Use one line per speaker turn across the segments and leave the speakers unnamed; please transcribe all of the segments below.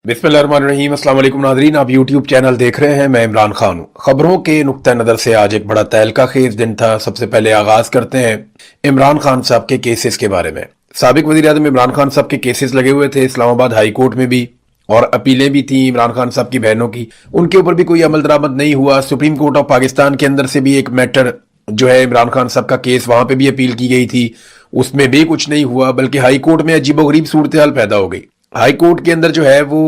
बिस्मिल्लाहिर्रहमानिर्रहीम। अस्सलाम वालेकुम नाज़रीन, आप यूट्यूब चैनल देख रहे हैं। मैं इमरान खान हूँ। खबरों के नुक्ता नज़र से आज एक बड़ा तहलका खेज दिन था। सबसे पहले आगाज करते हैं इमरान खान साहब के केसेस के बारे में। साबिक वज़ीर आज़म इमरान खान साहब के केसेस लगे हुए थे इस्लामाबाद हाई कोर्ट में भी, और अपीलें भी थी इमरान खान साहब की बहनों की। उनके ऊपर भी कोई अमल दरामद नहीं हुआ। सुप्रीम कोर्ट ऑफ पाकिस्तान के अंदर से भी एक मैटर जो है इमरान खान साहब का केस, वहां पे भी अपील की गई थी, उसमें भी कुछ नहीं हुआ। बल्कि हाई कोर्ट में अजीबोगरीब सूरत हाल पैदा हो गई। हाई कोर्ट के अंदर जो है वो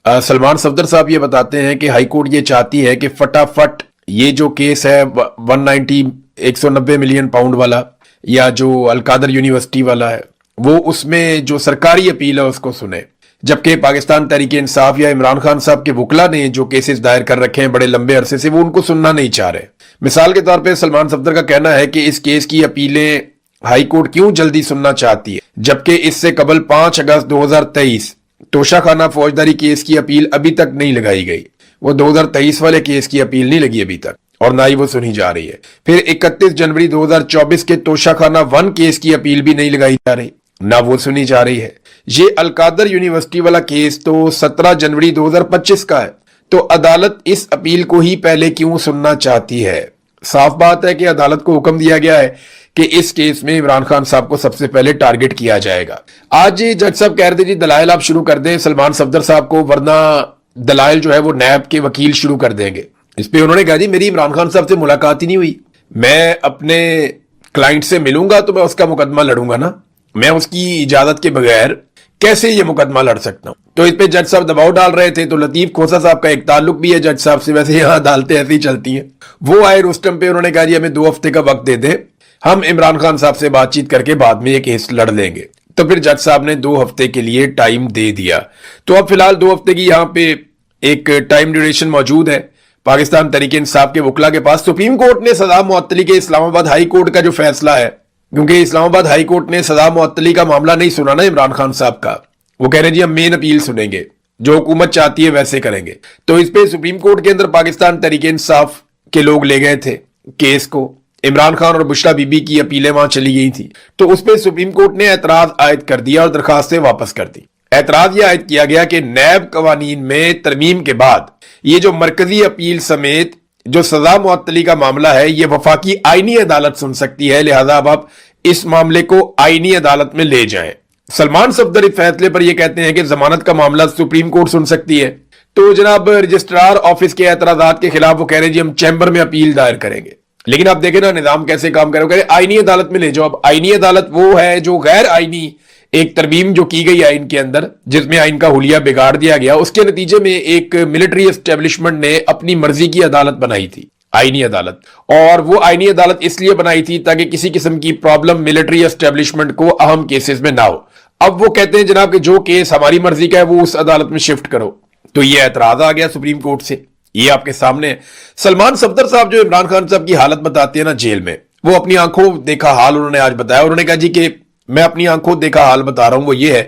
सलमान सफदर साहब ये बताते हैं कि हाई कोर्ट ये चाहती है कि फटाफट ये जो केस है 190 मिलियन पाउंड वाला, या जो अलकादर यूनिवर्सिटी वाला है, वो उसमें जो सरकारी अपील है उसको सुने। जबकि पाकिस्तान तहरीक इंसाफ या इमरान खान साहब के वकला ने जो केसेस दायर कर रखे हैं बड़े लंबे अरसे से, वो उनको सुनना नहीं चाह रहे। मिसाल के तौर पे सलमान सफदर का कहना है कि इस केस की अपीलें हाई कोर्ट क्यों जल्दी सुनना चाहती है, जबकि इससे कबल 5 अगस्त 2023 तोशाखाना फौजदारी केस की अपील अभी तक नहीं लगाई गई। वो 2023 वाले केस की अपील नहीं लगी अभी तक, और ना ही वो सुनी जा रही है। फिर 31 जनवरी 2024 के तोशाखाना 1 केस की अपील भी नहीं लगाई जा रही, ना वो सुनी जा रही है। ये अलकादर यूनिवर्सिटी वाला केस तो 17 जनवरी 2025 का है, तो अदालत इस अपील को ही पहले क्यों सुनना चाहती है? साफ बात है कि अदालत को हुक्म दिया गया है कि इस केस में इमरान खान साहब को सबसे पहले टारगेट किया जाएगा। आज जज साहब कह रहे थे जी दलाइल आप शुरू कर दें सलमान सफदर साहब को, वरना दलाइल जो है वो नैब के वकील शुरू कर देंगे। इस पे उन्होंने कहा जी मेरी इमरान खान साहब से मुलाकात ही नहीं हुई, मैं अपने क्लाइंट से मिलूंगा तो मैं उसका मुकदमा लड़ूंगा ना, मैं उसकी इजाजत के बगैर कैसे ये मुकदमा लड़ सकता हूं? तो इस पे जज साहब दबाव डाल रहे थे। तो लतीफ खोसा साहब का एक ताल्लुक भी है जज साहब से, वैसे यहाँ अदालतें ऐसी ही चलती हैं। वो आए रुस्तम पे, उन्होंने कहा जी हमें 2 हफ्ते का वक्त दे दे, हम इमरान खान साहब से बातचीत करके बाद में ये केस लड़ लेंगे। तो फिर जज साहब ने 2 हफ्ते के लिए टाइम दे दिया। तो अब फिलहाल 2 हफ्ते की यहाँ पे एक टाइम ड्यूरेशन मौजूद है पाकिस्तान तहरीक इंसाफ के वकला के पास। सुप्रीम कोर्ट ने सजा मुअत्तली के इस्लामाबाद हाई कोर्ट का जो फैसला है, क्योंकि इस्लामाबाद हाई कोर्ट ने सजा मुअत्तली का मामला नहीं सुना ना इमरान खान साहब का, वो कह रहे जी हम मेन अपील सुनेंगे, जो हुकूमत चाहती है वैसे करेंगे। तो इस पे सुप्रीम कोर्ट के अंदर पाकिस्तान तहरीक इंसाफ के लोग ले गए थे केस को। इमरान खान और बुशरा बीबी की अपीलें वहां चली गई थी, तो उस पर सुप्रीम कोर्ट ने एतराज आयद कर दिया और दरखास्तें वापस कर दी। एतराज यह आयद किया गया कि नैब कवानीन में तरमीम के बाद ये जो मरकजी अपील समेत जो सजा मुअत्तली का मामला है, ये वफाकी आईनी अदालत सुन सकती है, लिहाजा अब आप इस मामले को आईनी अदालत में ले जाएं। सलमान सफदर इस फैसले पर यह कहते हैं कि जमानत का मामला सुप्रीम कोर्ट सुन सकती है। तो जनाब रजिस्ट्रार ऑफिस के एतराजात के खिलाफ वो कह रहे हैं जी हम चैम्बर में अपील दायर करेंगे। लेकिन आप देखें ना निजाम कैसे काम करे, वो कह रहे आईनी अदालत में ले जाओ। अब आईनी अदालत वो है जो गैर आईनी एक तरमीम जो की गई आइन के अंदर, जिसमें आइन का हुलिया बिगाड़ दिया गया, उसके नतीजे में एक मिलिट्री एस्टेब्लिशमेंट ने अपनी मर्जी की अदालत बनाई थी, आईनी अदालत। और वो आईनी अदालत इसलिए बनाई थी ताकि किसी किस्म की प्रॉब्लम मिलिट्री एस्टेब्लिशमेंट को अहम केसेस में ना हो। अब वो कहते हैं जनाब कि जो केस हमारी मर्जी का है वो उस अदालत में शिफ्ट करो। तो ये एतराज आ गया सुप्रीम कोर्ट से, ये आपके सामने है। सलमान सफदर साहब जो इमरान खान साहब की हालत बताते हैं ना जेल में, वो अपनी आंखों देखा हाल उन्होंने आज बताया। उन्होंने कहा जी कि मैं अपनी आंखों देखा हाल बता रहा हूं, वो ये है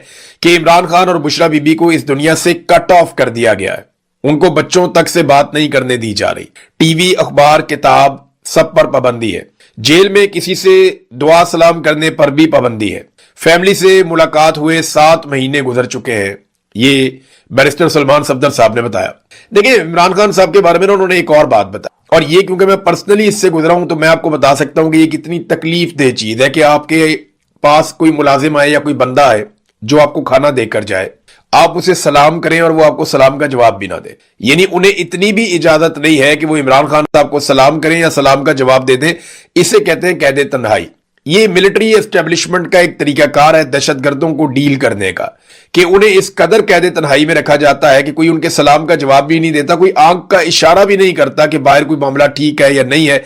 कि इमरान खान और बुशरा बीबी को इस दुनिया से कट ऑफ कर दिया गया है। उनको बच्चों तक से बात नहीं करने दी जा रही। टीवी, अखबार, किताब सब पर पाबंदी है। जेल में किसी से दुआ सलाम करने पर भी पाबंदी है। फैमिली से मुलाकात हुए 7 महीने गुजर चुके हैं, ये बैरिस्टर सलमान सफदर साहब ने बताया। देखिए इमरान खान साहब के बारे में उन्होंने एक और बात बताई, और ये क्योंकि मैं पर्सनली इससे गुजरा हूं तो मैं आपको बता सकता हूं कि ये कितनी तकलीफ दह चीज है कि आपके पास कोई मुलाजिम आए या कोई बंदा आए जो आपको खाना देकर जाए, आप उसे सलाम करें और वो आपको सलाम का जवाब भी ना दे। यानी उन्हें इतनी भी इजाजत नहीं है कि वो इमरान खान साहब को सलाम करें या सलाम का जवाब दे दें। इसे कहते हैं कैद तन्हाई। ये मिलिट्री एस्टेब्लिशमेंट का एक तरीकाकार है दहशतगर्दों को डील करने का, कि उन्हें इस कदर कैद तन्हाई में रखा जाता है कि कोई उनके सलाम का जवाब भी नहीं देता, कोई आंख का इशारा भी नहीं करता कि बाहर कोई मामला ठीक है या नहीं है,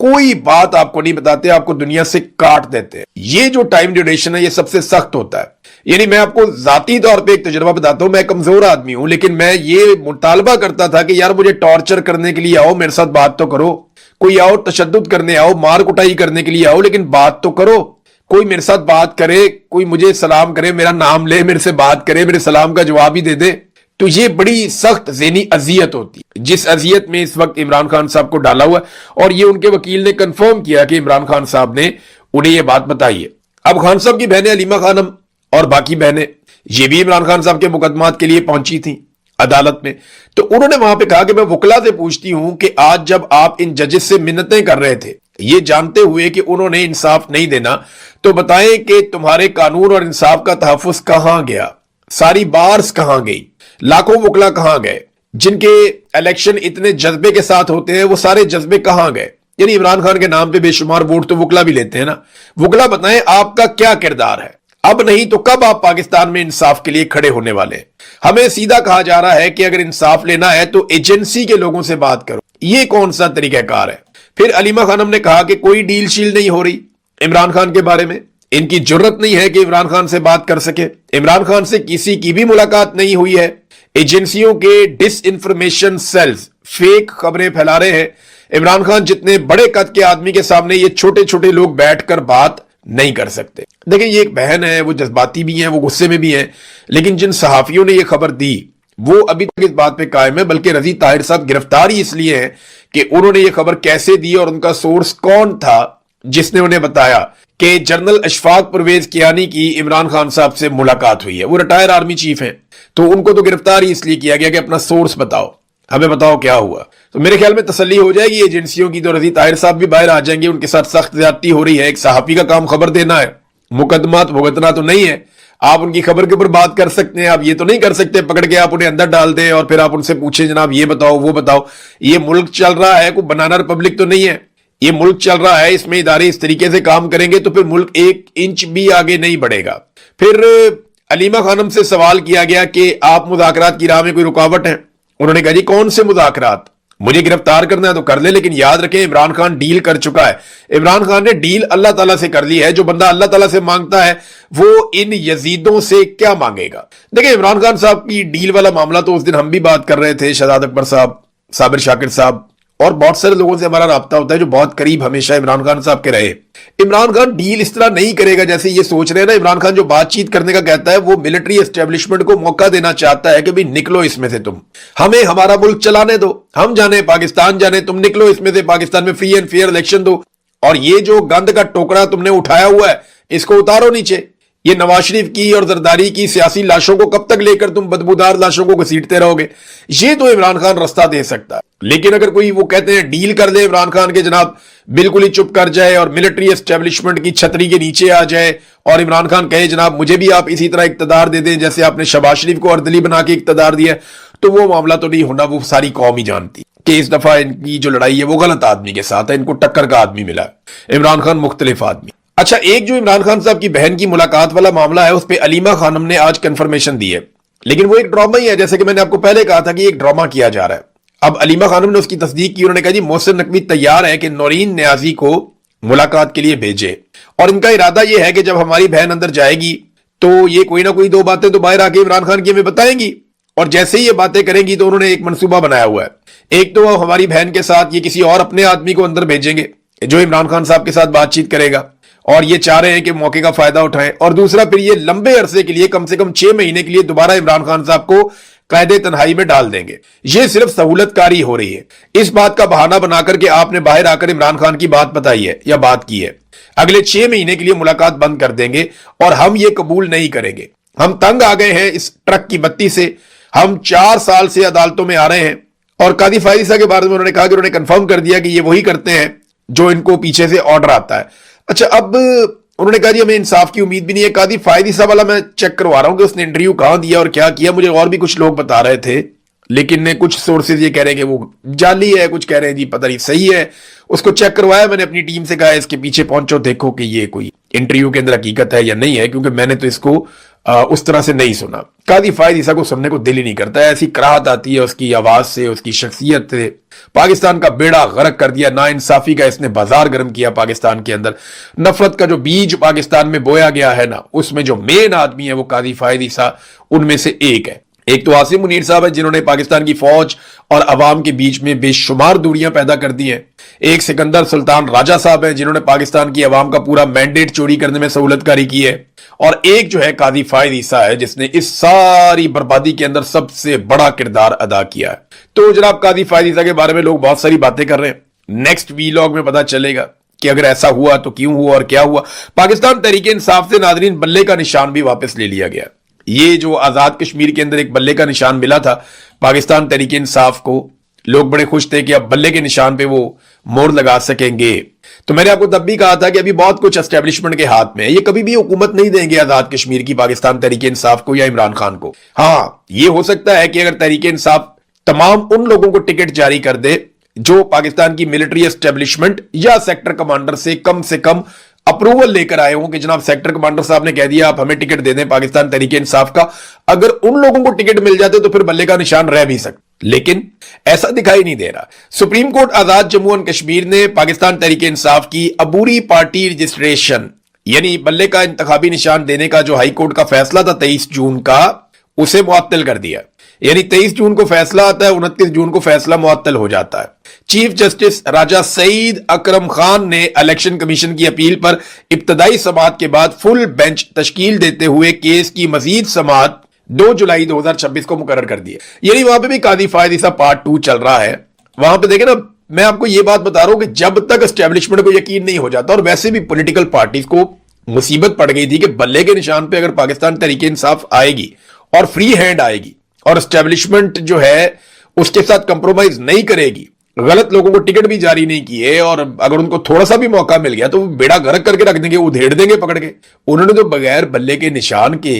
कोई बात आपको नहीं बताते, आपको दुनिया से काट देते हैं। ये जो टाइम ड्यूरेशन है ये सबसे सख्त होता है। यानी मैं आपको जाती तौर पे एक तजुर्बा बताता हूं, मैं कमजोर आदमी हूं, लेकिन मैं ये मुतालबा करता था कि यार मुझे टॉर्चर करने के लिए आओ, मेरे साथ बात तो करो। कोई आओ तशद्दुद करने आओ, मार कुटाई करने के लिए आओ, लेकिन बात तो करो। कोई मेरे साथ बात करे, कोई मुझे सलाम करे, मेरा नाम ले, मेरे से बात करे, मेरे सलाम का जवाब ही दे दे। तो ये बड़ी सख्त ज़हनी अजियत होती है, जिस अजियत में इस वक्त इमरान खान साहब को डाला हुआ है। और ये उनके वकील ने कंफर्म किया कि इमरान खान साहब ने उन्हें यह बात बताई है। अब खान साहब की बहनें अलीमा खानम और बाकी बहनें ये भी इमरान खान साहब के मुकदमात के लिए पहुंची थी। अदालत में। तो उन्होंने वहां पे कहा कि मैं वकला से पूछती हूं कि आज जब आप इन जजेस से मिन्नतें कर रहे थे, ये जानते हुए कि उन्होंने इंसाफ नहीं देना, तो बताएं कि तुम्हारे कानून और इंसाफ का तहफ्फुज कहां गया, सारी बार्स कहां गई, लाखों वकला कहां गए, जिनके इलेक्शन इतने जज्बे के साथ होते हैं वो सारे जज्बे कहां गए। यानी इमरान खान के नाम पे बेशुमार वोट तो वकला भी लेते हैं ना। वकला बताएं आपका क्या किरदार है, अब नहीं तो कब आप पाकिस्तान में इंसाफ के लिए खड़े होने वाले हैं। हमें सीधा कहा जा रहा है कि अगर इंसाफ लेना है तो एजेंसी के लोगों से बात करो, ये कौन सा तरीकाकार है। फिर अलीमा खानम ने कहा कि कोई डील शील नहीं हो रही इमरान खान के बारे में, इनकी जुर्रत नहीं है कि इमरान खान से बात कर सके, इमरान खान से किसी की भी मुलाकात नहीं हुई है। एजेंसियों के डिस इंफॉर्मेशन सेल्स फेक खबरें फैला रहे हैं। इमरान खान जितने बड़े कद के आदमी के सामने ये छोटे छोटे लोग बैठकर बात नहीं कर सकते। देखिए ये एक बहन है, वो जज्बाती भी है, वो गुस्से में भी है, लेकिन जिन सहाफियों ने ये खबर दी वो अभी तक इस बात पे कायम है। बल्कि रजी ताहिर साहब गिरफ्तार ही इसलिए हैं कि उन्होंने ये खबर कैसे दी और उनका सोर्स कौन था जिसने उन्हें बताया कि जनरल अशफाक परवेज कियानी की इमरान खान साहब से मुलाकात हुई है। वो रिटायर आर्मी चीफ हैं, तो उनको तो गिरफ्तार ही इसलिए किया गया कि अपना सोर्स बताओ, हमें बताओ क्या हुआ। तो मेरे ख्याल में तसल्ली हो जाएगी एजेंसियों की, तो रजी ताहिर साहब भी बाहर आ जाएंगे। उनके साथ सख्त ज्यादती हो रही है, एक सहाफी का काम खबर देना है, मुकदमा भुगतना तो नहीं है। आप उनकी खबर के ऊपर बात कर सकते हैं, आप ये तो नहीं कर सकते पकड़ के आप उन्हें अंदर डाल दें और फिर आप उनसे पूछें जनाब ये बताओ वो बताओ। ये मुल्क चल रहा है, कोई बनाना रिपब्लिक तो नहीं है, ये मुल्क चल रहा है, इसमें इदारे इस तरीके से काम करेंगे तो फिर मुल्क एक इंच भी आगे नहीं बढ़ेगा। फिर अलीमा खानम से सवाल किया गया कि आप मुज़ाकरात की राह में कोई रुकावट है। उन्होंने कहा जी कौन से मुज़ाकरात, मुझे गिरफ्तार करना है तो कर ले, लेकिन याद रखें इमरान खान डील कर चुका है। इमरान खान ने डील अल्लाह ताला से कर ली है। जो बंदा अल्लाह ताला से मांगता है वो इन यजीदों से क्या मांगेगा। देखिए इमरान खान साहब की डील वाला मामला तो उस दिन हम भी बात कर रहे थे, शहजाद अकबर साहब, साबिर शाकिर साहब और बहुत सारे लोगों से हमारा राब्ता होता है जो बहुत करीब हमेशा इमरान खान साहब के रहे। इमरान खान डील इस तरह नहीं करेगा जैसे ये सोच रहे हैं ना। इमरान खान जो बातचीत करने का कहता है वो मिलिट्री एस्टेब्लिशमेंट को मौका देना चाहता है कि भाई निकलो इसमें से, तुम हमें हमारा मुल्क चलाने दो, हम जाने पाकिस्तान जाने, तुम निकलो इसमें से, पाकिस्तान में फ्री एंड फेयर इलेक्शन दो, और ये जो गंद का टोकरा तुमने उठाया हुआ है इसको उतारो नीचे। ये नवाज शरीफ की और जरदारी की सियासी लाशों को कब तक लेकर तुम बदबूदार लाशों को घसीटते रहोगे। ये तो इमरान खान रास्ता दे सकता है। लेकिन अगर कोई वो कहते हैं डील कर दे इमरान खान के, जनाब बिल्कुल ही चुप कर जाए और मिलिट्री एस्टेब्लिशमेंट की छतरी के नीचे आ जाए और इमरान खान कहे जनाब मुझे भी आप इसी तरह इक्तदार दे दें जैसे आपने शहबाज शरीफ को अर्दली बना के इक्तदार दिया, तो वो मामला तो नहीं होना। वो सारी कौम ही जानती कि इस दफा इनकी जो लड़ाई है वो गलत आदमी के साथ है, इनको टक्कर का आदमी मिला, इमरान खान मुख्तलिफ आदमी। अच्छा, एक जो इमरान खान साहब की बहन की मुलाकात वाला मामला है उस पर अलीमा खानम ने आज कंफर्मेशन दी है, लेकिन वो एक ड्रामा ही है। जैसे कि मैंने आपको पहले कहा था कि एक ड्रामा किया जा रहा है। अब अलीमा खानम ने उसकी तस्दीक की। उन्होंने कहा जी मोहसिन नकवी तैयार है कि नौरीन न्याजी को मुलाकात के लिए भेजे, और इनका इरादा यह है कि जब हमारी बहन अंदर जाएगी तो ये कोई ना कोई दो बातें तो बाहर आके इमरान खान की हमें बताएंगी, और जैसे ही ये बातें करेंगी तो उन्होंने एक मंसूबा बनाया हुआ है। एक तो हमारी बहन के साथ ये किसी और अपने आदमी को अंदर भेजेंगे जो इमरान खान साहब के साथ बातचीत करेगा, और ये चाह रहे हैं कि मौके का फायदा उठाएं, और दूसरा फिर ये लंबे अरसे के लिए कम से कम 6 महीने के लिए दोबारा इमरान खान साहब को कैदे तन्हाई में डाल देंगे। ये सिर्फ सहूलतकारी हो रही है। इस बात का बहाना बनाकर के आपने बाहर आकर इमरान खान की बात बताई है या बात की है, अगले 6 महीने के लिए मुलाकात बंद कर देंगे और हम ये कबूल नहीं करेंगे। हम तंग आ गए हैं इस ट्रक की बत्ती से, हम 4 साल से अदालतों में आ रहे हैं। और कादी फायदा के बारे में उन्होंने कहा कि उन्होंने कंफर्म कर दिया कि ये वही करते हैं जो इनको पीछे से ऑर्डर आता है। अच्छा, अब उन्होंने कहा जी हमें इंसाफ की उम्मीद भी नहीं है। कादी फायदी साहब वाला मैं चेक करवा रहा हूं कि उसने इंटरव्यू कहां दिया और क्या किया। मुझे और भी कुछ लोग बता रहे थे, लेकिन कुछ सोर्सेज ये कह रहे हैं कि वो जाली है, कुछ कह रहे हैं जी पता नहीं सही है। उसको चेक करवाया मैंने, अपनी टीम से कहा इसके पीछे पहुंचो, देखो कि ये कोई इंटरव्यू के अंदर हकीकत है या नहीं है, क्योंकि मैंने तो इसको उस तरह से नहीं सुना। कादी फायद ईसा को सुनने को दिल ही नहीं करता है। ऐसी कराहत आती है उसकी आवाज से, उसकी शख्सियत से। पाकिस्तान का बेड़ा गर्क कर दिया, ना इंसाफी का इसने बाजार गर्म किया पाकिस्तान के अंदर। नफरत का जो बीज पाकिस्तान में बोया गया है ना, उसमें जो मेन आदमी है वो कादी फायद ईसा उनमें से एक है। एक तो आसिम मुनीर साहब है जिन्होंने पाकिस्तान की फौज और अवाम के बीच में बेशुमार दूरियां पैदा कर दी हैं। एक सिकंदर सुल्तान राजा साहब हैं जिन्होंने पाकिस्तान की अवाम का पूरा मैंडेट चोरी करने में सहूलतकारी की है। और एक जो है कादी फायद ईसा है जिसने इस सारी बर्बादी के अंदर सबसे बड़ा किरदार अदा किया है। तो जनाब कादी फायद ईसा के बारे में लोग बहुत सारी बातें कर रहे हैं। नेक्स्ट वीलॉग में पता चलेगा कि अगर ऐसा हुआ तो क्यों हुआ और क्या हुआ। पाकिस्तान तहरीक इंसाफ से नाजरीन बल्ले का निशान भी वापस ले लिया गया। یہ جو آزاد کشمیر کے اندر ایک بلے کا نشان ملا تھا پاکستان تحریک انصاف کو، لوگ بڑے خوش تھے کہ اب بلے کے نشان پہ وہ مور لگا سکیں گے۔ تو میں نے آپ کو تب بھی کہا تھا کہ ابھی بہت کچھ اسٹیبلشمنٹ کے ہاتھ میں ہے، یہ کبھی بھی حکومت نہیں دیں گے آزاد کشمیر کی پاکستان تحریک انصاف کو یا عمران خان کو۔ ہاں یہ ہو سکتا ہے کہ اگر تحریک انصاف تمام ان لوگوں کو ٹکٹ جاری کر دے جو پاکستان کی ملٹری اسٹیبلشمنٹ یا سیکٹر کمانڈر سے کم اپروول لے کر آئے ہوں کہ جناب سیکٹر کمانڈر صاحب نے کہہ دیا آپ ہمیں ٹکٹ دے دیں پاکستان تحریک انصاف کا، اگر ان لوگوں کو ٹکٹ مل جاتے تو پھر بلے کا نشان رہ بھی سکتا، لیکن ایسا دکھائی نہیں دے رہا۔ Supreme court Azad Jammu and Kashmir نے پاکستان تحریک انصاف کی عبوری پارٹی رجسٹریشن یعنی بلے کا انتخابی نشان دینے کا جو ہائی کورٹ کا فیصلہ تھا 23 جون کا، اسے معطل کر دیا۔ یعنی 23 جون کو فیصلہ آتا ہے، 29 جون کو فیصلہ معطل ہو جاتا ہے۔ چیف جسٹس راجہ سعید اکرم خان نے الیکشن کمیشن کی اپیل پر ابتدائی سماعت کے بعد فل بینچ تشکیل دیتے ہوئے کیس کی مزید سماعت 2 جولائی 2026 کو مقرر کر دی ہے۔ یعنی وہاں پہ بھی قاضی فائد عیسیٰ پارٹ 2 چل رہا ہے۔ وہاں پہ دیکھیں نا، میں آپ کو یہ بات بتا رہا ہوں کہ جب تک اسٹیبلشمنٹ کو یقین نہیں ہو جاتا، اور ویسے بھی پولیٹیکل پارٹیز کو مصیبت پڑ گئی تھی کہ بلے کے نشان پہ اگر پاکستان تحریک انصاف آئے گی اور فری ہینڈ آئے گی اور اسٹیبلشمنٹ جو ہے اس کے ساتھ کمپرومائز نہیں کرے گی، غلط لوگوں کو ٹکٹ بھی جاری نہیں کیے، اور اگر ان کو تھوڑا سا بھی موقع مل گیا تو وہ بیڑا غرق کر کے رکھ دیں گے، ادھیڑ دیں گے پکڑ کے۔ انہوں نے تو بغیر بلے کے نشان کے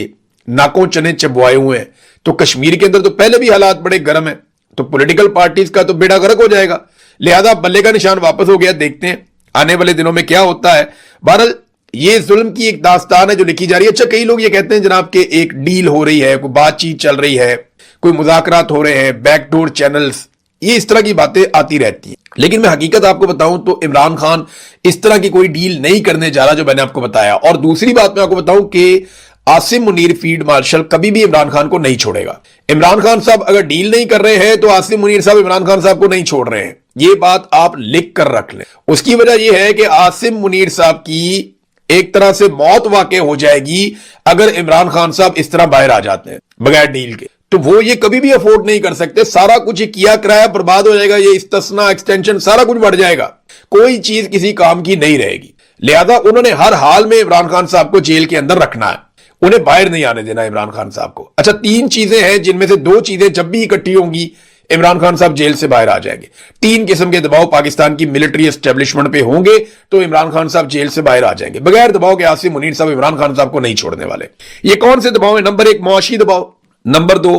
ناکوں چنے چبوائے ہوئے ہیں، تو کشمیر کے اندر تو پہلے بھی حالات بڑے گرم ہیں، تو پولیٹیکل پارٹیز کا تو بیڑا غرق ہو جائے گا، لہذا بلے کا نشان واپس ہو گیا۔ دیکھتے ہیں آنے والے دنوں میں کیا ہوتا ہے۔ بہرحال یہ ظلم کی ایک داستان ہے جو لکھی جا رہی ہے۔ اچھا کئی لوگ یہ کہتے ہیں جناب کہ ایک ڈیل ہو رہی ہے، کوئی بات چیت چل رہی ہے، کوئی مذاکرات ہو رہے ہیں، بیک ڈور چینلز، یہ اس طرح کی باتیں آتی رہتی ہیں، لیکن میں حقیقت آپ کو بتاؤں تو عمران خان اس طرح کی کوئی ڈیل نہیں کرنے جا رہا جو میں نے آپ کو بتایا۔ اور دوسری بات میں آپ کو بتاؤں کہ عاصم منیر فیلڈ مارشل کبھی بھی عمران خان کو نہیں چھوڑے گا۔ عمران خان صاحب اگر ڈیل نہیں کر رہے ہیں تو عاصم منیر صاحب عمران خان صاحب کو نہیں چھوڑ رہے ہیں، یہ بات آپ لکھ کر رکھ لیں۔ اس کی وجہ یہ ہے کہ عاصم منیر صاحب کی ایک طرح سے موت واقع ہو جائے گی اگر عمران خان صاحب اس طرح باہر آ جاتے ہیں بغیر ڈیل کے، تو وہ یہ کبھی بھی افورڈ نہیں کر سکتے۔ سارا کچھ یہ کیا کرایہ برباد ہو جائے گا، یہ استثنا ایکسٹینشن سارا کچھ بڑھ جائے گا، کوئی چیز کسی کام کی نہیں رہے گی۔ لہذا انہوں نے ہر حال میں عمران خان صاحب کو جیل کے اندر رکھنا ہے، انہیں باہر نہیں آنے دینا عمران خان صاحب کو۔ اچھا 3 چیزیں ہیں جن میں سے 2 چیزیں جب بھی اکٹھی ہوں گی عمران خان صاحب جیل سے باہر آ جائیں گے۔ 3 قسم کے دباؤ پاکستان کی ملٹری اسٹیبلشمنٹ پہ ہوں گے تو عمران خان صاحب جیل سے باہر آ جائیں گے، بغیر دباؤ کے عاصم منیر صاحب عمران خان صاحب کو نہیں چھوڑنے والے۔ یہ کون سے دباؤ ہیں؟ نمبر 1 معاشی دباؤ، نمبر 2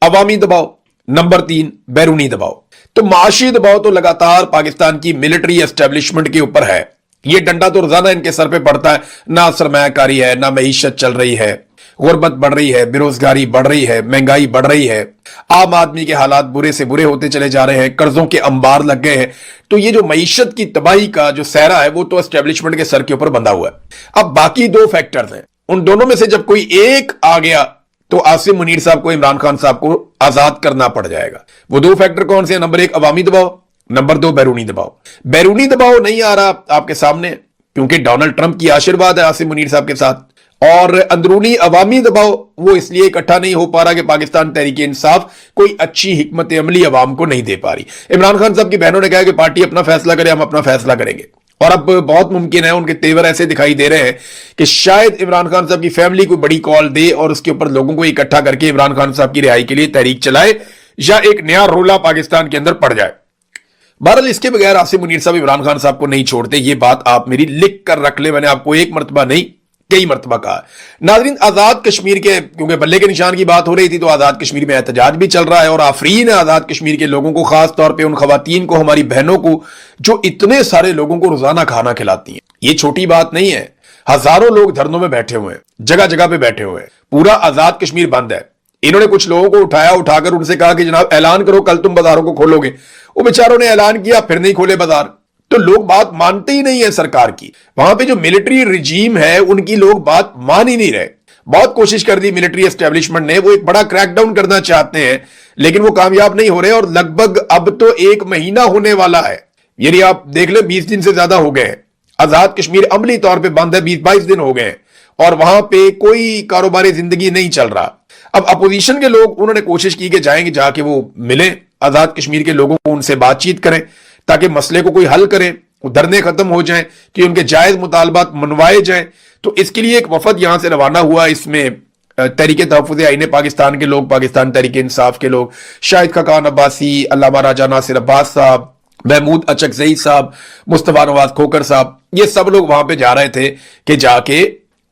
عوامی دباؤ، نمبر 3 بیرونی دباؤ۔ تو معاشی دباؤ تو لگاتار پاکستان کی ملٹری اسٹیبلشمنٹ کے اوپر ہے، یہ ڈنڈا تو روزانہ ان کے سر پہ پڑتا ہے، نہ سرمایہ کاری ہے، نہ معیشت چل رہی ہے، غربت بڑھ رہی ہے، بے روزگاری بڑھ رہی ہے، مہنگائی بڑھ رہی ہے، عام آدمی کے حالات برے سے برے ہوتے چلے جا رہے ہیں، قرضوں کے انبار لگ گئے ہیں۔ تو یہ جو معیشت کی تباہی کا جو سہرا ہے وہ تو اسٹیبلشمنٹ کے سر کے اوپر بندھا ہوا ہے۔ اب باقی 2 فیکٹرز ہیں، ان دونوں میں سے جب کوئی ایک آ گیا تو عاصم منیر صاحب کو عمران خان صاحب کو آزاد کرنا پڑ جائے گا۔ وہ 2 فیکٹر کون سے ہیں؟ نمبر 1 عوامی دباؤ، نمبر 2 بیرونی دباؤ۔ بیرونی دباؤ نہیں آ رہا آپ کے سامنے کیونکہ ڈونلڈ ٹرمپ کی آشیرواد ہے عاصم منیر صاحب کے ساتھ، اور اندرونی عوامی دباؤ وہ اس لیے اکٹھا نہیں ہو پا رہا کہ پاکستان تحریک انصاف کوئی اچھی حکمت عملی عوام کو نہیں دے پا رہی۔ عمران خان صاحب کی بہنوں نے کہا کہ پارٹی اپنا فیصلہ کرے، ہم اپنا فیصلہ کریں گے، اور اب بہت ممکن ہے ان کے تیور ایسے دکھائی دے رہے ہیں کہ شاید عمران خان صاحب کی فیملی کو بڑی کال دے اور اس کے اوپر لوگوں کو اکٹھا کر کے عمران خان صاحب کی رہائی کے لیے تحریک چلائے، یا ایک نیا رولا پاکستان کے اندر پڑ جائے۔ بہرحال اس کے بغیر عاصم منیر صاحب عمران خان صاحب کو نہیں چھوڑتے، یہ بات آپ میری لکھ کر رکھ لیں، میں نے آپ کو ایک مرتبہ نہیں کئی مرتبہ کہا۔ ناظرین آزاد کشمیر کے کیونکہ بلے کے نشان کی بات ہو رہی تھی تو آزاد کشمیر میں احتجاج بھی چل رہا ہے، اور آفرین ہے آزاد کشمیر کے لوگوں کو، خاص طور پہ ان خواتین کو، ہماری بہنوں کو جو اتنے سارے لوگوں کو روزانہ کھانا کھلاتی ہیں۔ یہ چھوٹی بات نہیں ہے، ہزاروں لوگ دھرنوں میں بیٹھے ہوئے ہیں، جگہ جگہ پہ بیٹھے ہوئے ہیں، پورا آزاد کشمیر بند ہے۔ انہوں نے کچھ لوگوں کو اٹھا کر ان سے کہا کہ جناب اعلان کرو کل تم بازاروں کو کھولو گے، وہ بیچاروں نے اعلان کیا پھر نہیں کھولے بازار، تو لوگ بات مانتے ہی نہیں ہے سرکار کی۔ وہاں پہ جو ملٹری رجیم ہے ان کی لوگ بات مان ہی نہیں رہے۔ بہت کوشش کر دی ملٹری اسٹیبلشمنٹ نے، وہ ایک بڑا کریک ڈاؤن کرنا چاہتے ہیں لیکن وہ کامیاب نہیں ہو رہے، اور لگ بھگ اب تو 1 مہینہ ہونے والا ہے، یعنی آپ دیکھ لیں 20 دن سے زیادہ ہو گئے ہیں۔ آزاد کشمیر عملی طور پہ بند ہے، 20-22 دن ہو گئے ہیں، اور وہاں پہ کوئی کاروباری زندگی نہیں چل رہا۔ اب اپوزیشن کے لوگ انہوں نے کوشش کی کہ جائیں گے، جا کے وہ ملیں آزاد کشمیر کے لوگوں کو، ان سے بات چیت کریں تاکہ مسئلے کو کوئی حل کریں، دھرنے ختم ہو جائیں کہ ان کے جائز مطالبات منوائے جائیں۔ تو اس کے لیے ایک وفد یہاں سے روانہ ہوا، اس میں तहरीक तहफ़्फ़ुज़ आईन पाकिस्तान के लोग, पाकिस्तान तहरीक इंसाफ के लोग, शाहिद खकान अब्बासी, अल्लामा राजा नासिर अब्बास साहब, महमूद अचकज़ई साहब, मुस्तफ़ा नवाज खोकर साहब, ये सब लोग वहां पे जा रहे थे कि जाके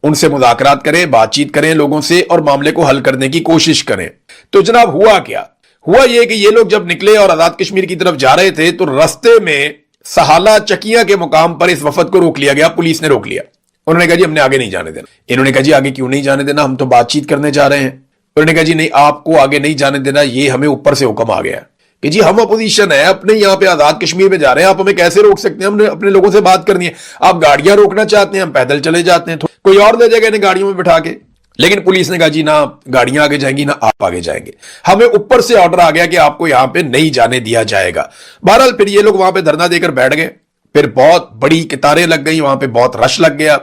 उनसे मुज़ाकरात करें, बातचीत करें लोगों से और मामले को हल करने की कोशिश करें। तो जनाब हुआ क्या? हुआ ये कि ये लोग जब निकले और आजाद कश्मीर की तरफ जा रहे थे तो रास्ते में सहाला चकिया के मुकाम पर इस वफद को रोक लिया गया, पुलिस ने रोक लिया। उन्होंने कहा जी हमने आगे नहीं जाने देना। इन्होंने कहा जी आगे क्यों नहीं जाने देना, हम तो बातचीत करने जा रहे हैं। उन्होंने कहा जी नहीं, आपको आगे नहीं जाने देना, ये हमें ऊपर से हुक्म आ गया कि जी हम अपोजिशन है, अपने यहां पे आजाद कश्मीर में जा रहे हैं, आप हमें कैसे रोक सकते हैं? हमने अपने लोगों से बात करनी है, आप गाड़ियां रोकना चाहते हैं, हम पैदल चले जाते हैं, कोई और ले जाएगा इन्हें गाड़ियों में बिठा के। लेकिन पुलिस ने कहा जी ना गाड़ियां आगे जाएंगी ना आप आगे जाएंगे, हमें ऊपर से ऑर्डर आ गया कि आपको यहां पे नहीं जाने दिया जाएगा। बहरहाल फिर ये लोग वहां पे धरना देकर बैठ गए, फिर बहुत बड़ी कतारें लग गई, वहां पे बहुत रश लग गया।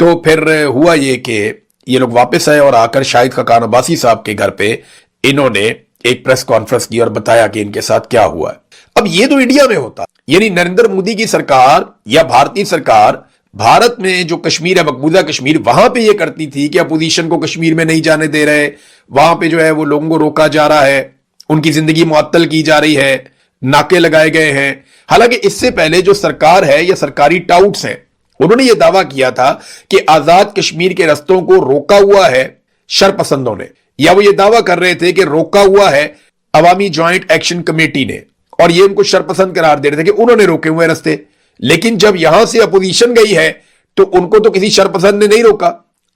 तो फिर हुआ ये कि ये लोग वापस आए और आकर शाहिद खकान अब्बासी साहब के घर पे इन्होंने एक प्रेस कॉन्फ्रेंस की और बताया कि इनके साथ क्या हुआ है। अब ये तो इंडिया में होता, यानी नरेंद्र मोदी की सरकार या भारतीय सरकार भारत में जो कश्मीर है, मकबूजा कश्मीर, वहां पे ये करती थी कि अपोजिशन को कश्मीर में नहीं जाने दे रहे, वहां पे जो है वो लोगों को रोका जा रहा है, उनकी जिंदगी मुअत्तल की जा रही है, नाके लगाए गए हैं। हालांकि इससे पहले जो सरकार है या सरकारी टाउट्स हैं, उन्होंने ये दावा किया था कि आजाद कश्मीर के रस्तों को रोका हुआ है शरपसंदों ने, या वो ये दावा कर रहे थे कि रोका हुआ है अवामी ज्वाइंट एक्शन कमेटी ने, और ये उनको शरपसंद करार दे रहे थे कि उन्होंने रोके हुए रास्ते। लेकिन जब यहां से अपोजिशन गई है तो उनको तो किसी शरपसंद ने नहीं रोका,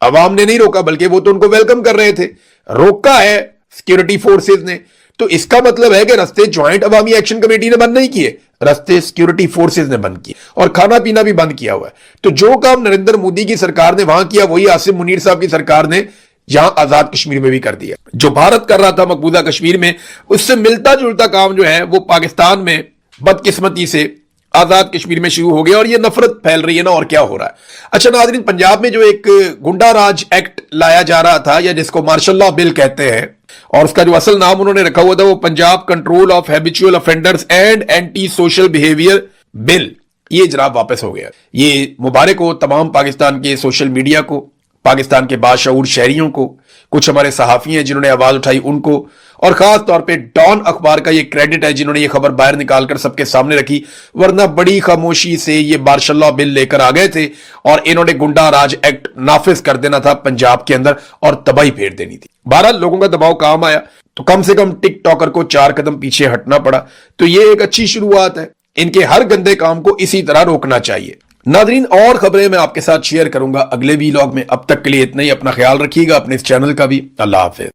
अवाम ने नहीं रोका, बल्कि वो तो उनको वेलकम कर रहे थे। रोका है सिक्योरिटी फोर्सेज ने, तो इसका मतलब है कि रास्ते ज्वाइंट अवामी एक्शन कमेटी ने बंद नहीं किए, रास्ते सिक्योरिटी फोर्सेज ने बंद किए, और खाना पीना भी बंद किया हुआ है। तो जो काम नरेंद्र मोदी की सरकार ने वहां किया, वही आसिम मुनीर साहब की सरकार ने यहां आजाद कश्मीर में भी कर दिया। जो भारत कर रहा था मकबूजा कश्मीर में, उससे मिलता जुलता काम जो है वो पाकिस्तान में बदकिस्मती से आजाद कश्मीर में शुरू हो गया, और ये नफरत फैल रही है ना, और क्या हो रहा है। अच्छा नाज़रीन, पंजाब में जो एक गुंडा राज एक्ट लाया जा रहा था, या जिसको मार्शल लॉ बिल कहते हैं, और उसका जो असल नाम उन्होंने रखा हुआ था वो Punjab control of habitual offenders and anti social behaviour bill, ये जनाब वापस हो गया। ये मुबारक हो तमाम पाकिस्तान के सोशल मीडिया को, पाकिस्तान के बाशऊर शहरियों को, कुछ हमारे सहाफ़ी हैं जिन्होंने आवाज उठाई उनको, और खास तौर पे डॉन अखबार का ये क्रेडिट है जिन्होंने ये खबर बाहर निकालकर सबके सामने रखी, वरना बड़ी खामोशी से ये मार्शल लॉ बिल लेकर आ गए थे और इन्होंने गुंडा राज एक्ट नाफिज कर देना था पंजाब के अंदर और तबाही फेर देनी थी। बहरहाल लोगों का दबाव काम आया तो कम से कम टिकटॉकर को 4 कदम पीछे हटना पड़ा। तो ये एक अच्छी शुरुआत है, इनके हर गंदे काम को इसी तरह रोकना चाहिए। नादरीन, और खबरें मैं आपके साथ शेयर करूंगा अगले वीलॉग में। अब तक के लिए इतना ही, अपना ख्याल रखिएगा, अपने इस चैनल का भी। अल्लाह हाफिज।